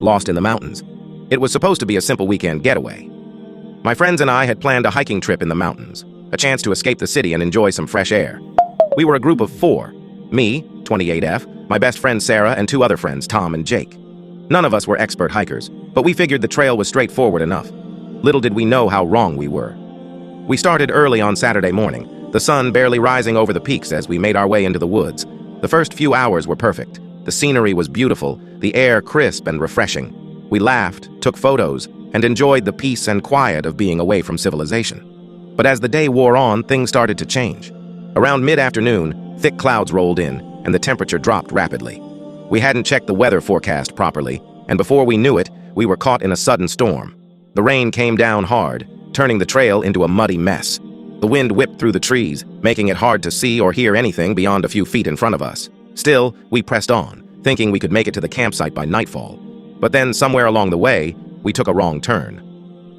lost in the mountains. It was supposed to be a simple weekend getaway. My friends and I had planned a hiking trip in the mountains, a chance to escape the city and enjoy some fresh air. We were a group of 4. Me, 28F, my best friend Sarah, and 2 other friends, Tom and Jake. None of us were expert hikers, but we figured the trail was straightforward enough. Little did we know how wrong we were. We started early on Saturday morning, the sun barely rising over the peaks as we made our way into the woods. The first few hours were perfect. The scenery was beautiful, the air crisp and refreshing. We laughed, took photos, and enjoyed the peace and quiet of being away from civilization. But as the day wore on, things started to change. Around mid-afternoon, thick clouds rolled in, and the temperature dropped rapidly. We hadn't checked the weather forecast properly, and before we knew it, we were caught in a sudden storm. The rain came down hard, turning the trail into a muddy mess. The wind whipped through the trees, making it hard to see or hear anything beyond a few feet in front of us. Still, we pressed on, thinking we could make it to the campsite by nightfall. But then, somewhere along the way, we took a wrong turn.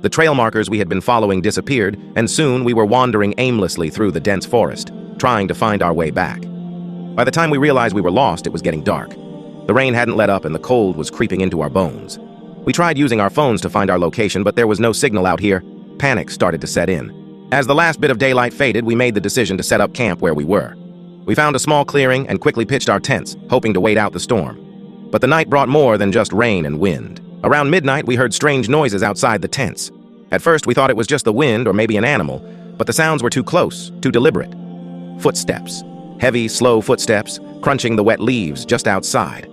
The trail markers we had been following disappeared, and soon we were wandering aimlessly through the dense forest, trying to find our way back. By the time we realized we were lost, it was getting dark. The rain hadn't let up and the cold was creeping into our bones. We tried using our phones to find our location, but there was no signal out here. Panic started to set in. As the last bit of daylight faded, we made the decision to set up camp where we were. We found a small clearing and quickly pitched our tents, hoping to wait out the storm. But the night brought more than just rain and wind. Around midnight, we heard strange noises outside the tents. At first, we thought it was just the wind or maybe an animal, but the sounds were too close, too deliberate. Footsteps. Heavy, slow footsteps, crunching the wet leaves just outside.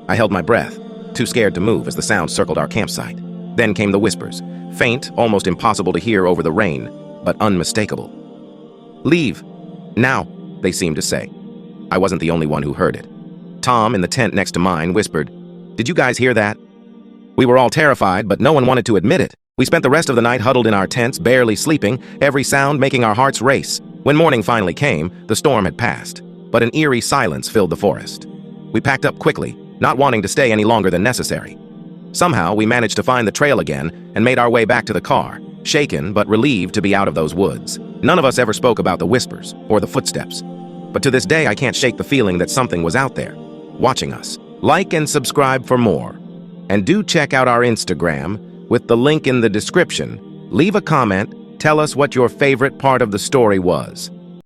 I held my breath, too scared to move as the sound circled our campsite. Then came the whispers, faint, almost impossible to hear over the rain, but unmistakable. "Leave. Now," they seemed to say. I wasn't the only one who heard it. Tom, in the tent next to mine, whispered, "Did you guys hear that?" We were all terrified, but no one wanted to admit it. We spent the rest of the night huddled in our tents, barely sleeping, every sound making our hearts race. When morning finally came, the storm had passed, but an eerie silence filled the forest. We packed up quickly, not wanting to stay any longer than necessary. Somehow, we managed to find the trail again and made our way back to the car, shaken but relieved to be out of those woods. None of us ever spoke about the whispers or the footsteps. But to this day, I can't shake the feeling that something was out there, watching us. Like and subscribe for more. And do check out our Instagram with the link in the description. Leave a comment, tell us what your favorite part of the story was.